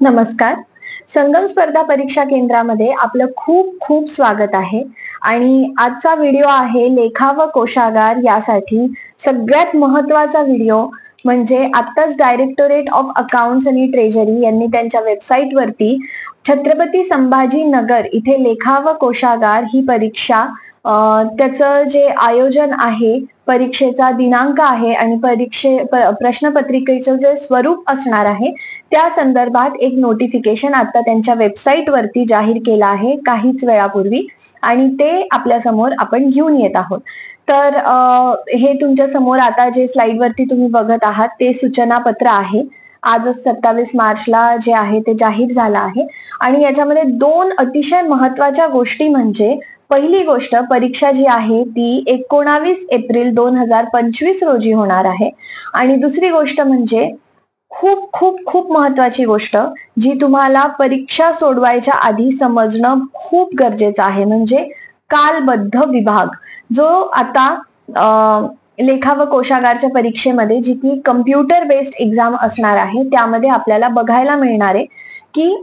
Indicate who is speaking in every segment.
Speaker 1: नमस्कार. संगम स्पर्धा परीक्षा केंद्रामध्ये आपलं खूप खूप स्वागत आहे. आणि आजचा व्हिडिओ आहे लेखा व कोशागार यासाठी सगळ्यात महत्वाचा व्हिडिओ. म्हणजे आत्ताच डायरेक्टोरेट ऑफ अकाउंट्स आणि ट्रेजरी यांनी त्यांच्या वेबसाईट वरती छत्रपती संभाजी नगर इथे लेखा व कोशागार ही परीक्षा त्याचं जे आयोजन आहे, परीक्षेचा दिनांक आहे आणि प्रश्नपत्रिकेचं जे स्वरूप असणार आहे त्या संदर्भात एक नोटिफिकेशन आता त्यांच्या वेबसाईट वरती जाहीर केलं आहे काहीच वेळापूर्वी, आणि ते आपल्या समोर आपण घेऊन येत आहोत. तर हे तुमच्या समोर आता जे स्लाइड वरती तुम्ही बघत आहात ते सूचना पत्र आहे. आजच 27 मार्चला जे आहे ते जाहीर झालं आहे. आणि याच्यामध्ये दोन अतिशय महत्वाच्या गोष्टी म्हणजे पहिली गोष्ट, परीक्षा जी आहे ती 19 एप्रिल 2025 रोजी होणार आहे. आणि दुसरी गोष्ट म्हणजे खूप खूप खूप महत्वाची गोष्ट जी तुम्हाला परीक्षा सोडवायच्या आधी समजणं खूप गरजेचं आहे, म्हणजे कालबद्ध विभाग जो आता लेखा व कोशागारच्या परीक्षेमध्ये जी की कम्प्युटर बेस्ड एक्झाम असणार आहे त्यामध्ये आपल्याला बघायला मिळणार आहे की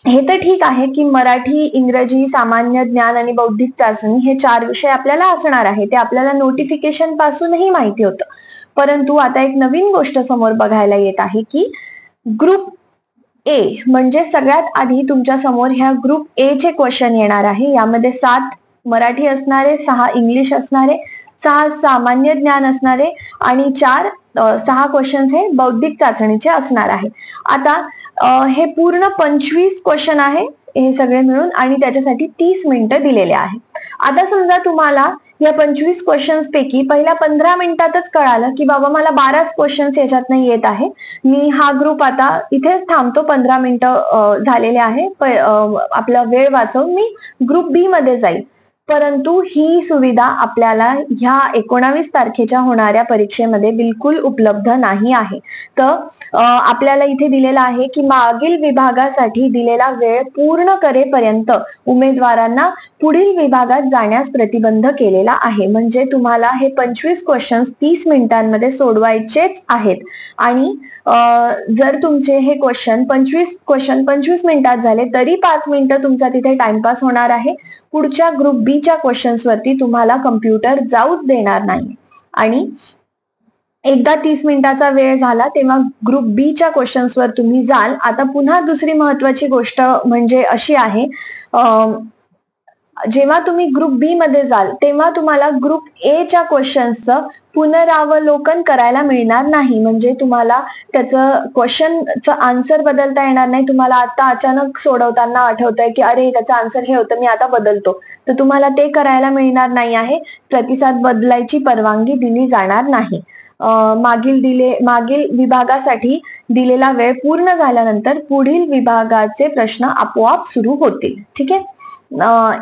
Speaker 1: हे तर ठीक आहे की मराठी, इंग्रजी, सामान्य ज्ञान आणि बौद्धिक चाचणी हे 4 विषय आपल्याला असणार आहे, ते आपल्याला नोटिफिकेशन पासूनही माहिती होतं. परंतु आता एक नवीन गोष्ट समोर बघायला येत आहे की ग्रुप ए म्हणजे सगळ्यात आधी तुमच्या समोर ह्या ग्रुप ए चे क्वेश्चन येणार आहे. यामध्ये 7 मराठी असणारे, 6 इंग्लिश असणारे, 6 सामान्य ज्ञान असणारे आणि 6 क्वेश्चन्स हे बौद्धिक चाचणीचे असणार आहे. आता हे पूर्ण 25 क्वेश्चन आहे हे सगळे मिळून, आणि त्याच्यासाठी 30 मिनिटं दिलेले आहे. आता समजा तुम्हाला या 25 क्वेश्चन्स पैकी पहिल्या 15 मिनिटातच कळालं की बाबा मला 12च क्वेश्चन्स याच्यातनं येत आहे, मी हा ग्रुप आता इथेच थांबतो, 15 मिनिटं झालेले आहे, आपला वेळ वाचवून मी ग्रुप बी मध्ये जाईल. परंतु ही सुविधा आपल्याला ह्या 19 तारखेच्या होणाऱ्या परीक्षेमध्ये बिलकुल उपलब्ध नाही आहे. तर आपल्याला इथे दिलेला आहे की मागील विभागासाठी दिलेला वेळ पूर्ण करेपर्यंत उमेदवारांना पुढील विभागात जाण्यास प्रतिबंध केलेला आहे. म्हणजे तुम्हाला हे 25 क्वेश्चन्स 30 मिनिटांमध्ये सोडवायचेच आहेत. आणि जर तुमचे हे क्वेश्चन 25 मिनिटात झाले तरी 5 मिनिटं तुमचा तिथे टाइमपास होणार आहे. पुढच्या ग्रुप बी च्या क्वेश्चन्स वरती तुम्हाला कम्प्युटर जाऊच देणार नाही. आणि एकदा 30 मिनिटाचा वेळ झाला तेव्हा ग्रुप बी च्या क्वेश्चन्स वर तुम्ही जाल. आता पुन्हा दुसरी महत्वाची गोष्ट म्हणजे अशी आहे, जेव्हा तुम्ही ग्रुप बी मध्ये जाल तेव्हा तुम्हाला ग्रुप ए च्या क्वेश्चन्सचं पुनरावलोकन करायला मिळणार नाही. म्हणजे तुम्हाला त्याचं क्वेश्चनचं आन्सर बदलता येणार नाही. तुम्हाला आता अचानक सोडवताना आठवतंय की अरे त्याचं आन्सर हे होतं, मी आता बदलतो, तर तुम्हाला ते करायला मिळणार नाही आहे. प्रतिसाद बदलायची परवानगी दिली जाणार नाही. मागील विभागासाठी दिलेला वेळ पूर्ण झाल्यानंतर पुढील विभागाचे प्रश्न आपोआप सुरू होतील. ठीक आहे,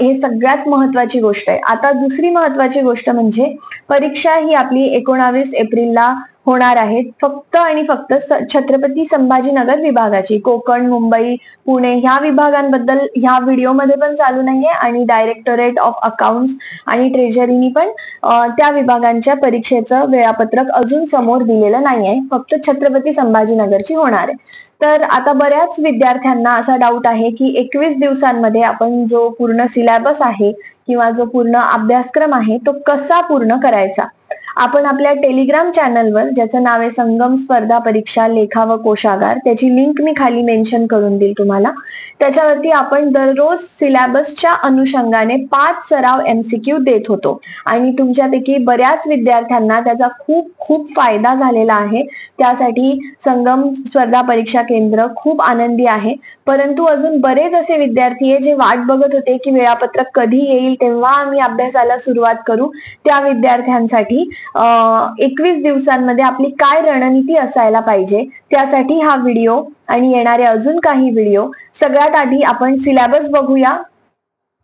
Speaker 1: हे सगळ्यात महत्वाची गोष्ट आहे. आता दुसरी महत्वाची गोष्ट म्हणजे परीक्षा ही आपली 19 एप्रिलला होणार आहे, फक्त आणि फक्त छत्रपती संभाजीनगर विभागाची. कोकण, मुंबई, पुणे ह्या विभागांबद्दल ह्या व्हिडिओमध्ये पण चालू नाहीये, आणि डायरेक्टोरेट ऑफ अकाउंट्स आणि ट्रेजरीनी पण त्या विभागांच्या परीक्षेचं वेळापत्रक अजून समोर दिलेलं नाहीये, फक्त छत्रपती संभाजीनगरची होणार आहे. तर आता बऱ्याच विद्यार्थ्यांना असा डाऊट आहे की 21 दिवसांमध्ये आपण जो पूर्ण सिलेबस आहे किंवा जो पूर्ण अभ्यासक्रम आहे तो कसा पूर्ण करायचा. आपण आपल्या टेलिग्राम चॅनलवर, ज्याचं नाव आहे संगम स्पर्धा परीक्षा लेखा व कोशागार, त्याची लिंक मी खाली मेन्शन करून देईल तुम्हाला. त्याच्यावरती आपण दररोज सिलेबसच्या अनुषंगाने 5 सराव MCQ देत होतो, आणि तुमच्यापैकी बऱ्याच विद्यार्थ्यांना त्याचा खूप खूप फायदा झालेला आहे. त्यासाठी संगम स्पर्धा परीक्षा केंद्र खूप आनंदी आहे. परंतु अजून बरेच असे विद्यार्थी आहे जे वाट बघत होते की वेळापत्रक कधी येईल तेव्हा आम्ही अभ्यासाला सुरुवात करू. त्या विद्यार्थ्यांसाठी 21 दिवसांमध्ये आपली काय रणनीती असायला पाहिजे त्यासाठी हा व्हिडिओ आणि येणारे अजून काही व्हिडिओ. सगळ्यात आधी आपण सिलेबस बघूया.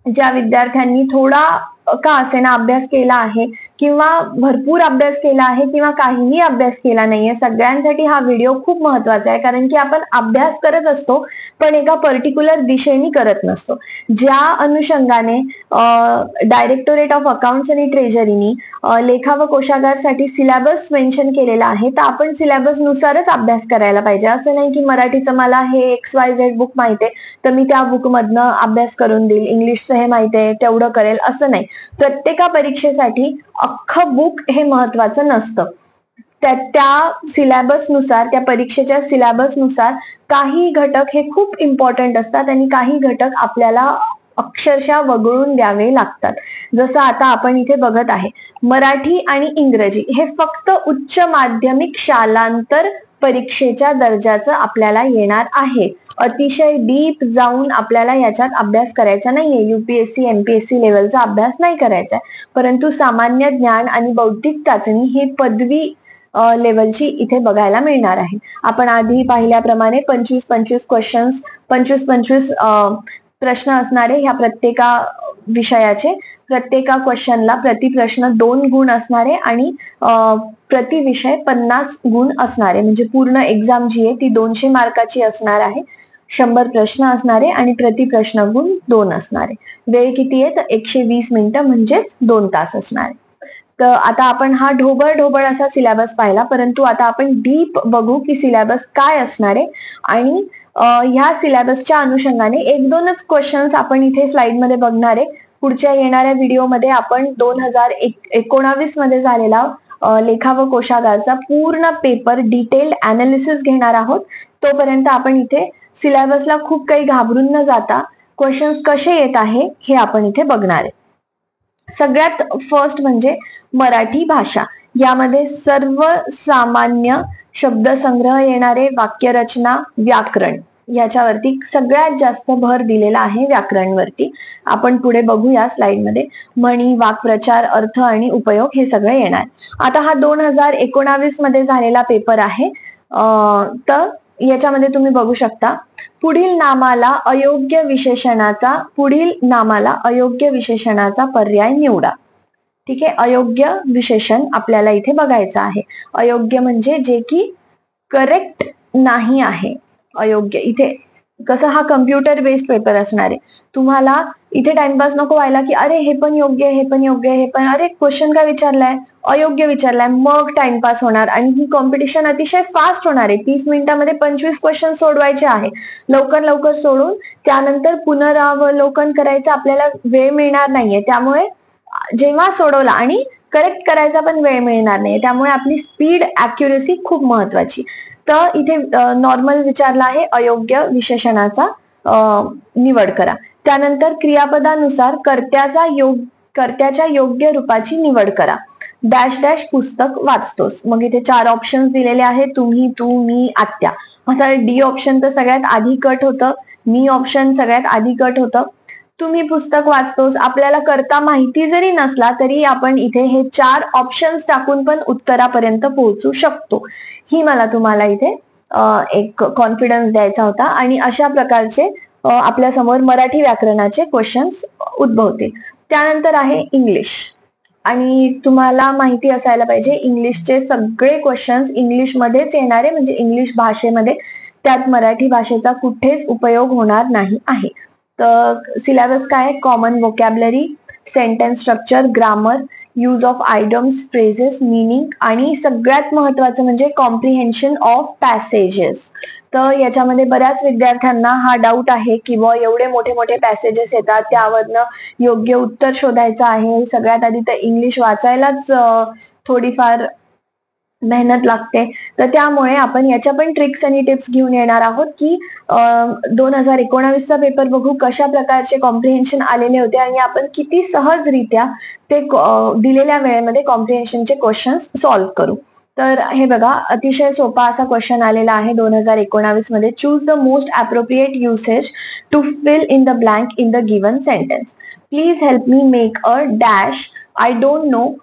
Speaker 1: ज्या विद्यार्थ्यांनी थोडा का असेना अभ्यास केला आहे किंवा भरपूर अभ्यास केला आहे किंवा काहीही अभ्यास केला नाहीये, सगळ्यांसाठी हा व्हिडिओ खूप महत्वाचा आहे. कारण की आपण अभ्यास करत असतो पण एका पर्टिक्युलर दिशेने करत नसतो. ज्या अनुषंगाने डायरेक्टोरेट ऑफ अकाउंट्स आणि ट्रेजरीनी लेखा व कोशागारसाठी सिलेबस मेन्शन केलेला आहे, तर आपण सिलेबस नुसारच अभ्यास करायला पाहिजे. असं नाही की मराठीचं मला हे XYZ बुक माहिती आहे तर मी त्या बुक मधनं अभ्यास करून देईल, इंग्लिशचं हे माहिती आहे तेवढं करेल, असं नाही. प्रत्येका परीक्षेसाठी अख्खं बुक हे महत्वाचं नसतं. त्या सिलेबस नुसार, त्या परीक्षेच्या सिलेबस नुसार काही घटक हे खूप इम्पॉर्टंट असतात आणि काही घटक आपल्याला अक्षरशः वगळून द्यावे लागतात. जसं आता आपण इथे बघत आहे, मराठी आणि इंग्रजी हे फक्त उच्च माध्यमिक शालांतर परीक्षेच्या दर्जाचं आपल्याला येणार आहे. अतिशय डीप जाऊन आपल्याला याच्यात अभ्यास करायचा नाहीये, UPSC MPSC लेवलचा अभ्यास नाही करायचा, परंतु सामान्य ज्ञान आणि बौद्धिक चाचणी ही पदवी लेवलची इथे बघायला मिळणार आहे. आपण आधी पाहिल्याप्रमाणे 25-25 क्वेश्चन्स, 25-25 प्रश्न असणारे ह्या प्रत्येका विषयाचे. प्रत्येका क्वेश्चनला प्रति प्रश्न 2 गुण असणारे आणि प्रति विषय 50 गुण असणारे, म्हणजे पूर्ण एक्झाम जी आहे ती 200 मार्काची असणार आहे. 100 प्रश्न असणारे आणि प्रति प्रश्न गुण 2 असणारे. वेळ किती आहे तर 120 मिनिटं म्हणजेच 2 तास असणारे. तर आता आपण हा ढोबळ असा सिलेबस पाहिला, परंतु आता आपण डीप बघू की सिलेबस काय असणार आहे. आणि ह्या सिलेबसच्या अनुषंगाने 1-2च क्वेश्चन्स आपण इथे स्लाइड मध्ये बघणार आहे. पुढच्या येणाऱ्या व्हिडिओमध्ये आपण 2019 मध्ये झालेला लेखा व कोशागारचा पूर्ण पेपर डिटेल्ड अनालिसिस घेणार आहोत. तोपर्यंत आपण इथे सिलेबसला खूप काही घाबरून न जाता क्वेश्चन्स कसे येत आहे हे आपण इथे बघणार आहे. सगळ्यात फर्स्ट म्हणजे मराठी भाषा. यामध्ये सर्वसामान्य शब्दसंग्रह येणारे, वाक्यरचना, व्याकरण याच्यावरती सगळ्यात जास्त भर दिलेला आहे, व्याकरणवरती. आपण पुढे बघूया स्लाइड मध्ये. म्हणी, वाक्प्रचार, अर्थ आणि उपयोग हे सगळे येणार. आता हा 2019 मध्ये झालेला पेपर आहे. तर याच्यामध्ये तुम्ही बघू शकता, पुढील नामाला अयोग्य विशेषणाचा पर्याय निवडा. ठीक आहे, अयोग्य विशेषण आपल्याला इथे बघायचं आहे. अयोग्य म्हणजे जे की करेक्ट नाही आहे. अयोग्य इथे कसं, हा कम्प्युटर बेस्ड पेपर असणार आहे. तुम्हाला इथे टाइमपास नको व्हायला की अरे हे पण योग्य, हे पण योग्य, हे पण, अरे क्वेश्चन काय विचारलाय, अयोग्य विचारलाय, मग टाइमपास होणार. आणि ही कॉम्पिटिशन अतिशय फास्ट होणार आहे. 30 मिनिटांमध्ये 25 क्वेश्चन सोडवायचे आहे. लवकर सोडून त्यानंतर पुनरावलोकन करायचं आपल्याला वेळ मिळणार नाहीये. त्यामुळे जेव्हा सोडवला आणि करेक्ट करायचा पण वेळ मिळणार नाही, त्यामुळे आपली स्पीड, ऍक्युरेसी खूप महत्वाची. तर इथे नॉर्मल विचारला आहे, अयोग्य विशेषणाचा निवड करा. त्यानंतर क्रियापदानुसार कर्त्याच्या योग्य रूपाची निवड करा. डॅश डॅश पुस्तक वाचतोस. मग इथे 4 ऑप्शन्स दिलेले आहेत, तुम्ही, तू, मी, आत्या. आता डी ऑप्शन तर सगळ्यात आधी कट होतं, मी ऑप्शन सगळ्यात आधी कट होतं. तुम्ही पुस्तक वाचतोस, आपल्याला करता माहिती जरी नसला तरी आपण इथे हे 4 ऑप्शन्स टाकून पण उत्तरापर्यंत पोहोचू शकतो. ही मला तुम्हाला इथे एक कॉन्फिडन्स द्यायचा होता. आणि अशा प्रकारचे आपल्या समोर मराठी व्याकरणाचे क्वेश्चन्स उद्भवतील. त्यानंतर आहे इंग्लिश. आणि तुम्हाला माहिती असायला पाहिजे, इंग्लिशचे सगळे क्वेश्चन्स इंग्लिशमध्येच येणारे, म्हणजे इंग्लिश भाषेमध्ये. त्यात मराठी भाषेचा कुठेच उपयोग होणार नाही आहे. तर सिलेबस काय आहे, common vocabulary, sentence structure, grammar, use of आयडम्स, phrases, meaning आणि सगळ्यात महत्वाचं म्हणजे कॉम्प्रिहेन्शन ऑफ पॅसेजेस. तर याच्यामध्ये बऱ्याच विद्यार्थ्यांना हा डाऊट आहे की एवढे मोठे मोठे पॅसेजेस येतात, त्यावरनं योग्य उत्तर शोधायचं आहे. सगळ्यात आधी तर इंग्लिश वाचायलाच थोडीफार मेहनत लागते. तर त्यामुळे आपण याच्या पण ट्रिक्स आणि टिप्स घेऊन येणार आहोत की 2019चा पेपर बघू, कशा प्रकारचे कॉम्प्रिहेन्शन आलेले होते आणि आपण किती सहजरित्या ते दिलेल्या वेळेमध्ये कॉम्प्रिहेन्शनचे क्वेश्चन्स सॉल्व्ह करू. तर हे बघा, अतिशय सोपा असा क्वेश्चन आलेला आहे 2019 मध्ये. Choose the most appropriate usage to fill in the blank in the given sentence. Please help me make a dash, I don't know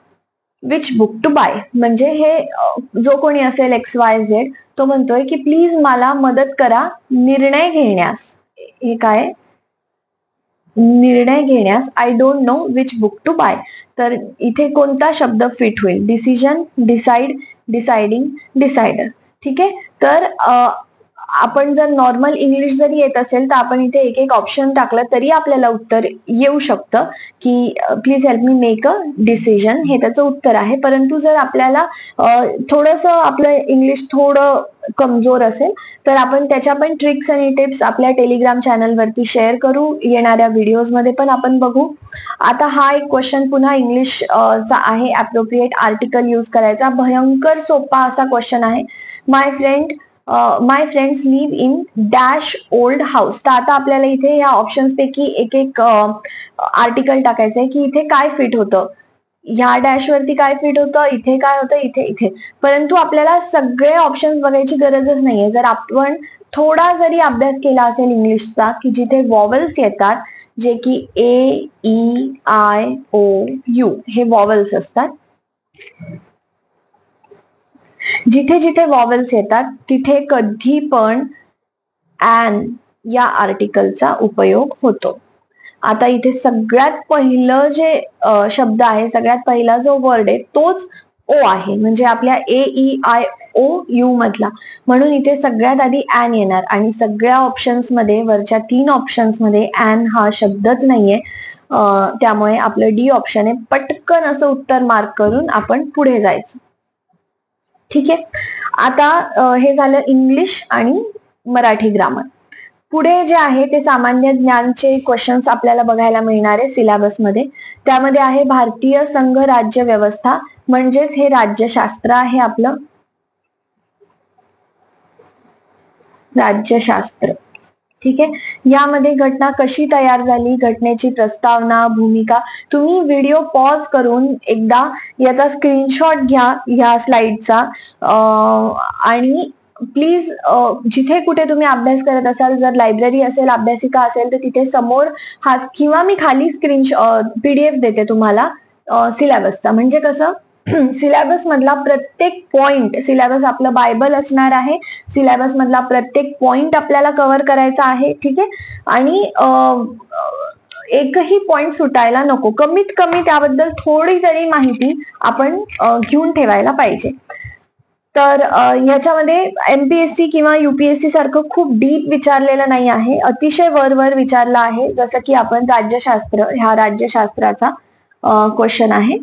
Speaker 1: which book to buy. म्हणजे हे जो कोणी असेल XYZ तो म्हणतोय की प्लीज मला मदत करा निर्णय घेण्यास. हे काय, निर्णय घेण्यास I don't know which book to buy. तर इथे कोणता शब्द फिट होईल? Decision, decide, deciding, decider. ठीक आहे. तर आपण जर नॉर्मल इंग्लिश जरी येत असेल तर आपण इथे एक एक ऑप्शन टाकलं तरी आपल्याला उत्तर येऊ शकतं की please help me make a decision, हे त्याचं उत्तर आहे. परंतु जर आपल्याला थोडंसं आपलं इंग्लिश थोडं कमजोर असेल तर आपण त्याच्या पण ट्रिक्स आणि टिप्स आपल्या टेलिग्राम चॅनलवरती शेअर करू, येणाऱ्या व्हिडिओज मध्ये पण आपण बघू. आता हा एक क्वेश्चन पुन्हा इंग्लिश चा आहे. अप्रोप्रिएट आर्टिकल यूज करायचा. भयंकर सोपा असा क्वेश्चन आहे. My friends live in dash old house. तर आता आपल्याला इथे या ऑप्शन्स पैकी एक एक आर्टिकल टाकायचंय की इथे काय फिट होतं, ह्या डॅश वरती काय फिट होतं, इथे काय होतं, इथे. परंतु आपल्याला सगळे ऑप्शन्स बघायची गरजच नाहीये. जर आपण थोडा जरी अभ्यास केला असेल इंग्लिशचा की जिथे वॉवल्स येतात, जे की ए, ई, आय, ओ, यू हे वॉवल्स असतात, जिथे जिथे वॉवल्स येतात तिथे कधी पण ॲन या आर्टिकलचा उपयोग होतो. आता इथे सगळ्यात पहिलं जे शब्द आहे, सगळ्यात पहिला जो वर्ड आहे तोच ओ आहे, म्हणजे आपल्या ए, ई, आय, ओ, यू मधला. म्हणून इथे सगळ्यात आधी ॲन येणार आणि सगळ्या ऑप्शन्स मध्ये, वरच्या 3 ऑप्शन्स मध्ये ॲन हा शब्दच नाहीये. त्यामुळे आपलं डी ऑप्शन आहे. पटकन असं उत्तर मार्क करून आपण पुढे जायचं. ठीक आहे. आता हे झालं इंग्लिश आणि मराठी ग्रामर. पुढे जे आहे ते सामान्य ज्ञानचे क्वेश्चन्स आपल्याला बघायला मिळणार आहे सिलेबस मध्ये. त्यामध्ये आहे भारतीय संघ राज्य व्यवस्था, म्हणजेच हे राज्यशास्त्र आहे आपलं, राज्यशास्त्र. ठीक आहे. यामध्ये घटना कशी तयार झाली, घटनेची प्रस्तावना, भूमिका. तुम्ही व्हिडिओ पॉज करून एकदा याचा स्क्रीनशॉट घ्या ह्या स्लाइडचा आणि प्लीज जिथे कुठे तुम्ही अभ्यास करत असाल, जर लायब्ररी असेल, अभ्यासिका असेल तर तिथे समोर हा किंवा मी खाली पीडीएफ देते तुम्हाला सिलेबसचा. म्हणजे कसं सिलेबस मधला प्रत्येक पॉइंट, सिलेबस आपलं बायबल असणार आहे, सिलेबस मधला प्रत्येक पॉइंट आपल्याला कव्हर करायचा आहे. ठीक आहे. आणि एकही पॉइंट सुटायला नको. कमीत कमी त्याबद्दल थोडी तरी माहिती आपण घेऊन ठेवायला पाहिजे. तर ह्याच्यामध्ये एमपीएससी किंवा युपीएससी सारखं खूप डीप विचारलेलं नाही आहे, अतिशय वर विचारलं आहे. जसं की आपण राज्यशास्त्र, ह्या राज्यशास्त्राचा क्वेश्चन आहे.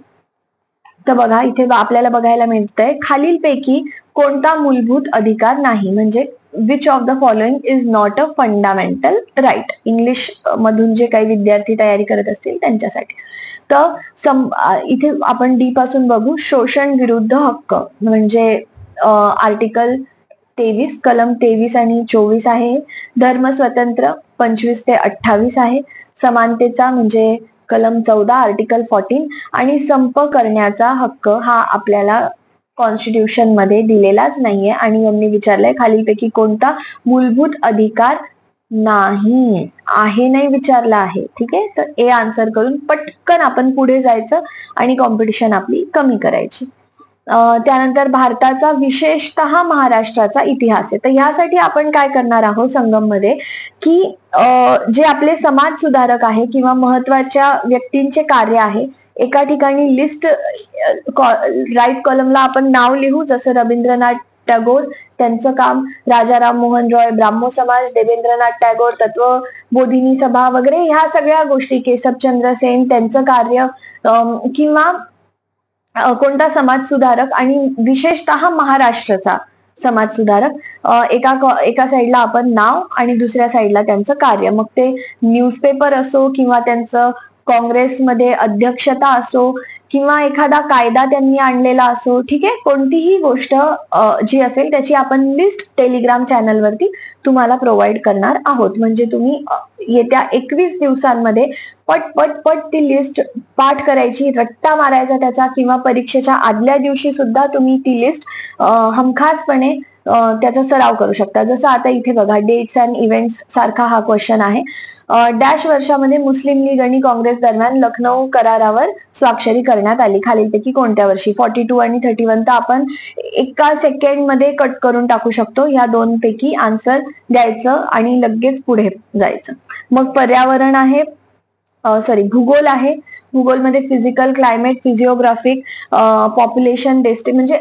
Speaker 1: तर बघा इथे आपल्याला बघायला मिळतंय, खालीलपैकी कोणता मूलभूत अधिकार नाही, म्हणजे which of the following is not a fundamental right. English मधून जे काही विद्यार्थी तयारी करत असतील त्यांच्यासाठी. तर इथे आपण डी पासून बघू. शोषण विरुद्ध हक्क, म्हणजे आर्टिकल 23, कलम 23 आणि 24 आहे. धर्म स्वतंत्र 25 ते 28 आहे. समानतेचा म्हणजे कलम 14, आर्टिकल 14. आणि संप करण्याचा हक्क हा आपल्याला कॉन्स्टिट्यूशन मध्ये दिलेलाच नाहीये. आणि यांनी विचारलंय खालीलपैकी कोणता मूलभूत अधिकार नाही आहे, नाही विचारला आहे. ठीक आहे. तर ए आन्सर करून पटकन आपण पुढे जायचं आणि कॉम्पिटिशन आपली कमी करायची. त्यानंतर भारताचा विशेषतः महाराष्ट्राचा इतिहास आहे. तर यासाठी आपण काय करणार आहोत संगम मध्ये की जे आपले समाज सुधारक आहे किंवा महत्वाच्या व्यक्तींचे कार्य आहे, एका ठिकाणी लिस्ट राईट कॉलमला आपण नाव लिहू. जसं रवींद्रनाथ टागोर, त्यांचं काम, राजा राम मोहन रॉय, ब्राह्मो समाज, देवेंद्रनाथ टागोर, तत्वबोधिनी सभा वगैरे ह्या सगळ्या गोष्टी, केशवचंद्र सेन त्यांचं कार्य, किंवा कोणता समाज सुधारक आणि विशेषतः महाराष्ट्राचा समाज सुधारक, एका साईडला आपण नाव आणि दुसऱ्या साईडला त्यांचं कार्य. मग ते न्यूजपेपर असो किंवा त्यांचं काँग्रेसमध्ये अध्यक्षता असो किंवा एखादा कायदा त्यांनी आणलेला असो. ठीक आहे. कोणतीही गोष्ट जी असेल त्याची आपण लिस्ट टेलिग्राम चॅनलवरती तुम्हाला प्रोव्हाइड करणार आहोत. म्हणजे तुम्ही येत्या 21 दिवसांमध्ये पट पट पट ती लिस्ट पाठ करायची, रट्टा मारायचा त्याचा, किंवा परीक्षेच्या आदल्या दिवशी सुद्धा तुम्ही ती लिस्ट हमखासपणे त्याचा सराव करू शकता. जसं आता इथे बघा, डेट्स अँड इव्हेंट्स सारखा हा क्वेश्चन आहे. डॅश वर्षामध्ये मुस्लिम लीग आणि काँग्रेस दरम्यान लखनौ करारावर स्वाक्षरी करण्यात आली. खालीलपैकी कोणत्या वर्षी? 42 आणि 31 तर आपण एका सेकंड मध्ये कट करून टाकू शकतो. ह्या दोन पैकी आन्सर द्यायचं आणि लगेच पुढे जायचं. मग पर्यावरण आहे भूगोल आहे. भूगोलमध्ये फिजिकल, क्लायमेट, फिजिओग्राफिक, पॉप्युलेशन, म्हणजे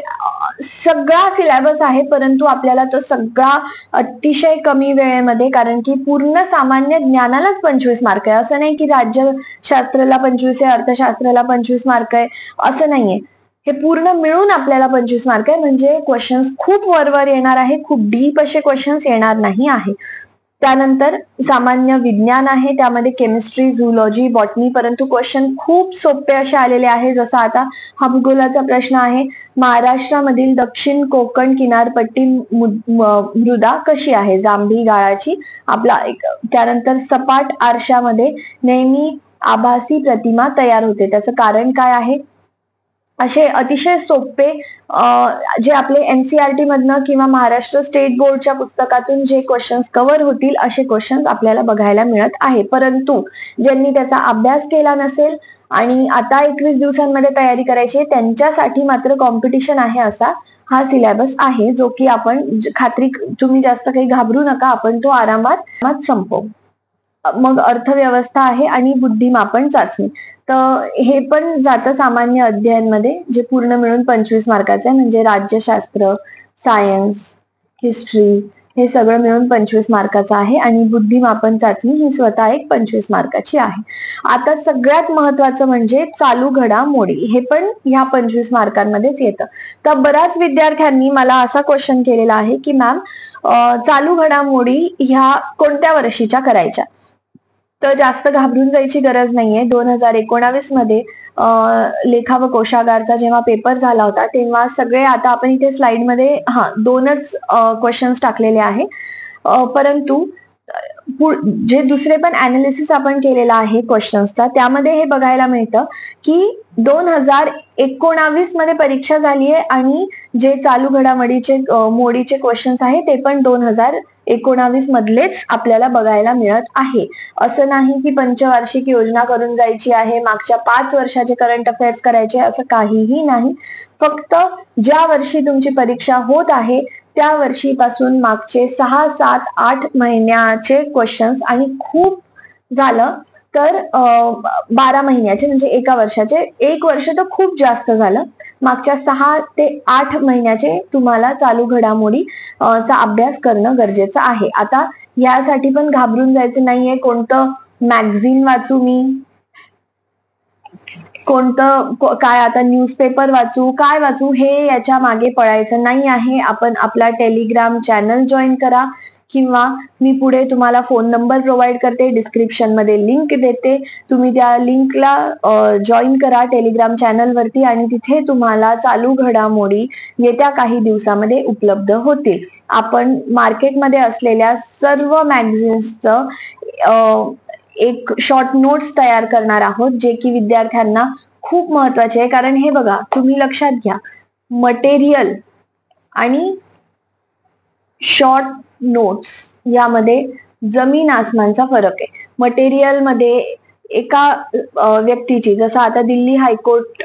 Speaker 1: सगळा सिलेबस आहे, परंतु आपल्याला तो सगळा अतिशय कमी वेळेमध्ये, कारण की पूर्ण सामान्य ज्ञानालाच 25 मार्क आहे. असं नाही की राज्यशास्त्राला 25 आहे, अर्थशास्त्राला 25 मार्क आहे, असं नाहीये. हे पूर्ण मिळून आपल्याला 25 मार्क आहे. म्हणजे क्वेश्चन्स खूप वरवर येणार आहे, खूप डीप असे क्वेश्चन्स येणार नाही आहे. त्यानंतर सामान्य विज्ञान आहे, त्यामध्ये केमिस्ट्री, झूलॉजी, बॉटनी, परंतु क्वेश्चन खूप सोपे असे आलेले आहे. जसा आता हा भूगोलाचा प्रश्न आहे, महाराष्ट्रामधील दक्षिण कोकण किनारपट्टी मृदा कशी आहे? जांभी गाळाची. त्यानंतर सपाट आरशामध्ये नेहमी आभासी प्रतिमा तयार होते, त्याचं कारण काय आहे? असे अतिशय सोपे जे आपले एनसीईआरटी मधनं किंवा महाराष्ट्र स्टेट बोर्डच्या पुस्तकातून जे क्वेश्चन्स कव्हर होतील असे क्वेश्चन्स आपल्याला बघायला मिळत आहे. परंतु ज्यांनी त्याचा अभ्यास केला नसेल आणि आता 21 दिवसांमध्ये तयारी करायची, त्यांच्यासाठी मात्र कॉम्पिटिशन आहे असा हा सिलेबस आहे, जो की आपण तुम्ही जास्त काही घाबरू नका, आपण तो आरामात संपवू. मग अर्थव्यवस्था आहे आणि बुद्धिमापन चाचणी. तर हे पण जातं सामान्य अध्ययनमध्ये, जे पूर्ण मिळून 25 मार्काचं आहे. म्हणजे राज्यशास्त्र, सायन्स, हिस्ट्री हे सगळं मिळून 25 मार्काचं आहे आणि बुद्धिमापन चाचणी ही स्वतः एक 25 मार्काची आहे. आता सगळ्यात महत्वाचं म्हणजे चालू घडामोडी, हे पण ह्या 25 मार्कांमध्येच येतं. तर बऱ्याच विद्यार्थ्यांनी मला असा क्वेश्चन केलेला आहे की मॅम, चालू घडामोडी ह्या कोणत्या वर्षीच्या करायच्या? तर जास्त घाबरून जायची गरज नाहीये. 2019 मध्ये लेखा व कोशागारचा जेव्हा पेपर झाला होता, तेव्हा सगळे, आता आपण इथे स्लाइडमध्ये दोनच क्वेश्चन्स टाकलेले आहे, परंतु जे दुसरे पण अनालिसिस आपण केलेला आहे क्वेश्चन्सचा, त्यामध्ये हे बघायला मिळतं की 2019 मध्ये परीक्षा झाली आहे आणि जे चालू घडामोडीचे मोडीचे क्वेश्चन्स आहे ते पण 2019 मधलेच आपल्याला बघायला मिळत आहे. असं नाही की पंचवार्षिक योजना करून जायची आहे, मागच्या 5 वर्षाचे करंट अफेअर्स करायचे, असं काहीही नाही. फक्त ज्या वर्षी तुमची परीक्षा होत आहे त्या वर्षीपासून मागचे 6, 7, 8 महिन्याचे क्वेश्चन्स आणि खूप झालं तर 12 महिन्याचे, म्हणजे एका वर्षाचे. 1 वर्ष तर खूप जास्त झालं, मागच्या 6 ते 8 महिन्याचे तुम्हाला चालू घडामोडी चा अभ्यास करणं गरजेचं आहे. आता यासाठी पण घाबरून जायचं नाहीये. कोणतं मॅगझिन वाचू मी, कोणतं काय, आता न्यूजपेपर वाचू, काय वाचू, हे याच्या मागे पळायचं नाही आहे. आपण आपला टेलिग्राम चॅनल जॉईन करा, किंवा मी पुढे तुम्हाला फोन नंबर प्रोव्हाइड करते, डिस्क्रिप्शन मध्ये लिंक देते, तुम्ही त्या लिंकला जॉईन करा टेलिग्राम चॅनल वरती आणि तिथे तुम्हाला चालू घडामोडी येत्या काही दिवसामध्ये उपलब्ध होतील. आपण मार्केटमध्ये असलेल्या सर्व मॅगझिन्सचं एक शॉर्ट नोट्स तयार करणार आहोत, जे की विद्यार्थ्यांना खूप महत्वाचे आहे. कारण हे बघा, तुम्ही लक्षात घ्या, मटेरियल आणि शॉर्ट नोट्स यामध्ये जमीन आसमानचा फरक आहे. मटेरियल मध्ये एका व्यक्तीची, जसं आता दिल्ली हायकोर्ट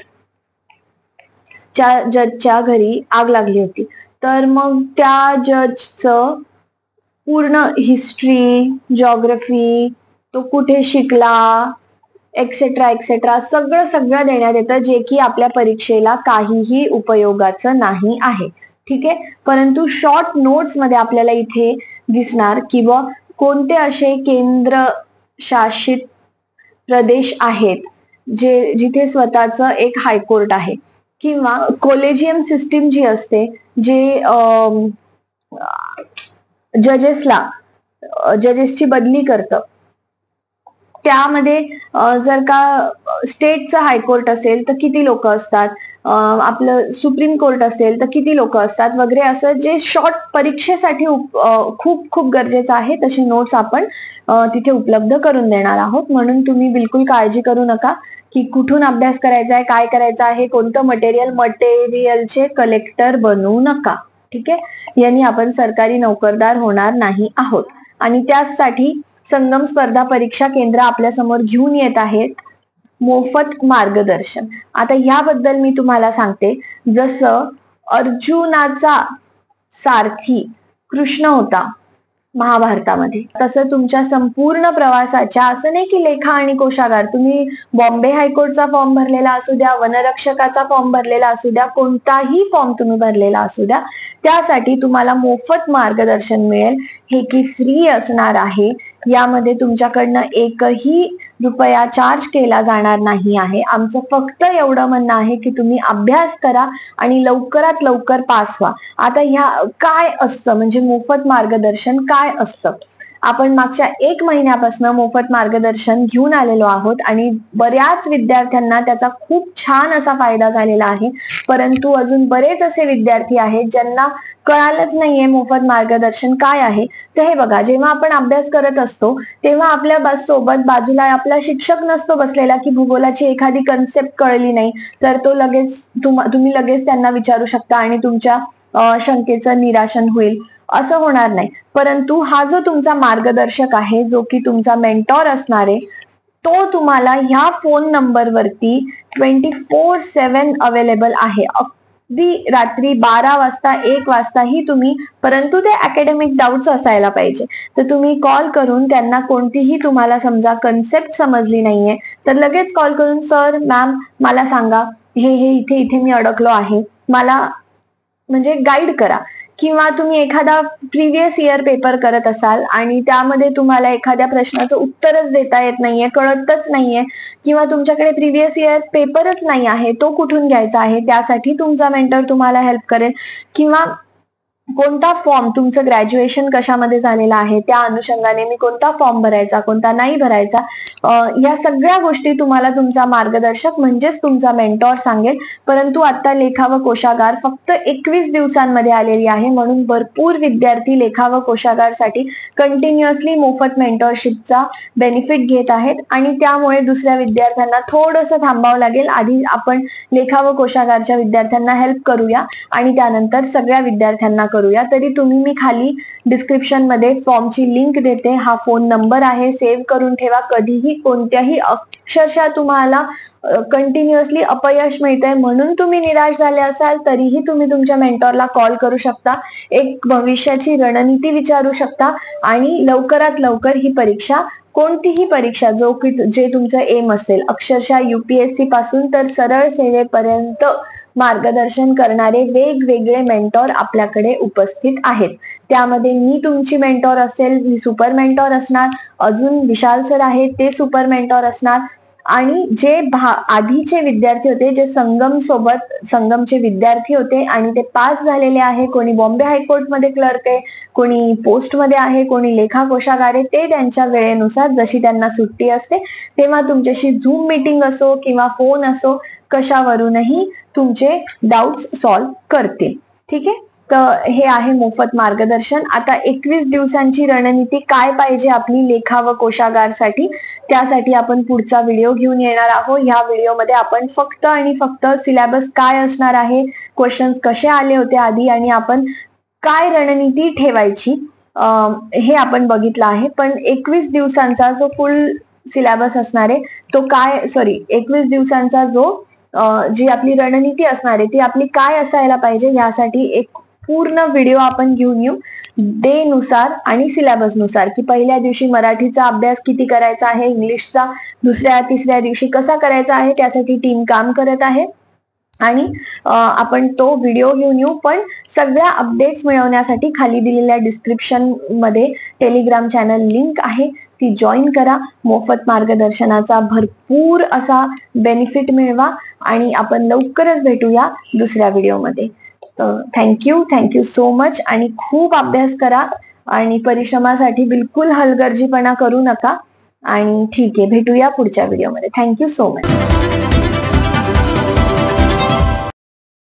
Speaker 1: च्या जजच्या घरी आग लागली होती, तर मग त्या जजचं पूर्ण हिस्ट्री, जॉग्रफी, तो कुठे शिकला, एक्सेट्रा एक्सेट्रा सगळं देण्यात येतं, जे की आपल्या परीक्षेला काहीही उपयोगाचं नाही आहे. ठीक आहे. परंतु शॉर्ट नोट्स मध्ये आपल्याला इथे दिसणार किंवा कोणते असे केंद्र शासित प्रदेश आहेत जिथे स्वतःचं एक हायकोर्ट आहे, किंवा कॉलेजियम सिस्टीम जी असते, जे जजेसची बदली करतं, त्यामध्ये जर का स्टेटचं हायकोर्ट असेल तर किती लोक असतात, आपलं सुप्रीम कोर्ट असेल तर किती लोक असतात वगैरे, असं जे शॉर्ट परीक्षेसाठी खूप खूप गरजेचं आहे, तसे नोट्स आपण तिथे उपलब्ध करून देणार आहोत. म्हणून तुम्ही बिलकुल काळजी करू नका की कुठून अभ्यास करायचा आहे, काय करायचं आहे, कोणतं मटेरियलचे कलेक्टर बनवू नका. ठीक आहे. यांनी आपण सरकारी नोकरदार होणार नाही आहोत. आणि त्यासाठी संगम स्पर्धा परीक्षा केंद्र आपल्या समोर घेऊन येत आहेत मोफत मार्गदर्शन. आता याबद्दल मी तुम्हाला सांगते, जसं अर्जुनाचा सारथी कृष्ण होता, महाभारतामध्ये. तसं तुमच्या संपूर्ण प्रवासाच्या, असं नाही की लेखा आणि कोशागार, तुम्ही बॉम्बे हायकोर्टचा फॉर्म भरलेला असू द्या, वनरक्षकाचा फॉर्म भरलेला असू द्या, कोणताही फॉर्म तुम्ही भरलेला असू द्या, त्यासाठी तुम्हाला मोफत मार्गदर्शन मिळेल, हे की फ्री असणार आहे. यामध्ये तुमच्याकडनं एकही रुपया चार्ज केला जाणार नाही आहे. आमचं फक्त एवढं म्हणणं आहे की तुम्ही अभ्यास करा आणि लवकरात लवकर पास व्हा. आता ह्या काय असतं, म्हणजे मोफत मार्गदर्शन काय असतं, आपण मागच्या 1 महिन्यापासून मोफत मार्गदर्शन घेऊन आलेलो आहोत आणि बऱ्याच विद्यार्थ्यांना त्याचा खूप छान असा फायदा झालेला आहे. परंतु अजून बरेच असे विद्यार्थी आहेत ज्यांना कळालंच नाहीये मोफत मार्गदर्शन काय आहे. तर हे बघा, जेव्हा आपण अभ्यास करत असतो तेव्हा आपल्या सोबत बाजूला आपला शिक्षक नसतो बसलेला की भूगोलाची एखादी कन्सेप्ट कळली नाही तर तो लगेच तुम्ही लगेच त्यांना विचारू शकता आणि तुमच्या शंकेचं निराशन होईल, असं होणार नाही. परंतु हा जो तुमचा मार्गदर्शक आहे, जो की तुमचा मेंटॉर असणार आहे, तो तुम्हाला ह्या फोन नंबरवरती 24/7 अवेलेबल आहे. अगदी रात्री 12 वाजता 1 वाजताही तुम्ही, परंतु ते अकॅडमिक डाऊट्स असायला पाहिजे, तर तुम्ही कॉल करून त्यांना कोणतीही, तुम्हाला समजा कन्सेप्ट समजली नाहीये तर लगेच कॉल करून, सर मॅम मला सांगा, हे इथे इथे मी अडकलो आहे, मला म्हणजे गाईड करा. किंवा तुम्ही एखादा प्रिव्हियस इयर पेपर करत असाल आणि त्यामध्ये तुम्हाला एखाद्या प्रश्नाचं उत्तरच देता येत नाहीये, कळतच नाहीये, किंवा तुमच्याकडे प्रिव्हियस इयर पेपरच नाही आहे, तो कुठून घ्यायचा आहे, त्यासाठी तुमचा मेंटर तुम्हाला हेल्प करेल. किंवा कोणता फॉर्म, तुमचं ग्रॅज्युएशन कशामध्ये झालेलं आहे, त्या अनुषंगाने मी कोणता फॉर्म भरायचा, कोणता नाही भरायचा, या सगळ्या गोष्टी तुम्हाला तुमचा मार्गदर्शक म्हणजेच तुमचा मेंटॉर सांगेल. परंतु आता लेखा व कोशागार फक्त 21 दिवसांमध्ये आलेली आहे, म्हणून भरपूर विद्यार्थी लेखा व कोशागारसाठी कंटिन्युअसली मोफत मेंटॉरशिपचा बेनिफिट घेत आहेत आणि त्यामुळे दुसऱ्या विद्यार्थ्यांना थोडंसं थांबावं लागेल. आधी आपण लेखा व कोशागारच्या विद्यार्थ्यांना हेल्प करूया आणि त्यानंतर सगळ्या विद्यार्थ्यांना करूया. तरी तुम्ही, मी खाली डिस्क्रिप्शन मध्ये फॉर्मची लिंक देते, हा फोन नंबर आहे, सेव्ह करून ठेवा. कधीही कोणत्याही, अक्षरशः तुम्हाला कंटिन्युअसली अपयश मिळतंय म्हणून तुम्ही निराश झाले असाल तरीही तुम्ही तुमच्या मेंटॉरला कॉल करू शकता, एक भविष्याची रणनीती विचारू शकता आणि लवकरात लवकर ही परीक्षा, कोणतीही परीक्षा जे तुमचं एम असेल, अक्षरशः UPSC पासून तर सरळ सेवेपर्यंत मार्गदर्शन करणारे वेगवेगळे मेंटॉर आपल्याकडे उपस्थित आहेत. त्यामध्ये मी तुमची मेंटॉर असेल, मी सुपर मेंटॉर असणार, अजून विशाल सर आहेत ते सुपर मेंटॉर असणार, आणि जे आधीचे विद्यार्थी होते, जे संगमचे विद्यार्थी होते आणि ते पास झालेले आहे, कोणी बॉम्बे हायकोर्ट मध्ये क्लर्क आहे, कोणी पोस्ट मध्ये आहे, कोणी लेखा कोशागार आहे, ते त्यांच्या वेळेनुसार जशी त्यांना सुट्टी असते तेव्हा तुमच्याशी झूम मीटिंग असो किंवा फोन असो, कशावरूनही तुमचे डाऊट्स सॉल्व्ह करतील. ठीक आहे, तर हे आहे मोफत मार्गदर्शन. आता 21 दिवसांची रणनीती काय पाहिजे आपली लेखा व कोशागारसाठी, त्यासाठी आपण पुढचा व्हिडिओ घेऊन येणार आहोत. ह्या व्हिडिओमध्ये आपण फक्त आणि फक्त सिलेबस काय असणार आहे, क्वेश्चन्स कसे आले होते आधी, आणि आपण काय रणनीती ठेवायची, हे आपण बघितलं आहे. पण 21 दिवसांचा जो फुल सिलेबस असणार आहे तो 21 दिवसांचा जो जी आपली रणनीती असणार आहे ती आपली काय असायला पाहिजे, यासाठी एक पूर्ण व्हिडिओ आपण घेऊन येऊ, डे नुसार आणि सिलेबस नुसार, की पहिल्या दिवशी मराठीचा अभ्यास किती करायचा आहे, इंग्लिशचा दुसऱ्या तिसऱ्या दिवशी कसा करायचा आहे, त्यासाठी टीम काम करत आहे आणि आपण तो व्हिडिओ घेऊन येऊ. पण सगळ्या अपडेट्स मिळवण्यासाठी खाली दिलेल्या डिस्क्रिप्शन मध्ये टेलिग्राम चॅनल लिंक आहे, ती जॉईन करा. मोफत मार्गदर्शनाचा भरपूर असा बेनिफिट मिळवा आणि आपण लवकरच भेटूया दुसऱ्या व्हिडिओमध्ये. तर थँक्यू सो मच, आणि खूप अभ्यास करा आणि परिश्रमासाठी बिलकुल हलगर्जीपणा करू नका. आणि ठीक आहे, भेटूया पुढच्या व्हिडिओमध्ये. Thank you so much.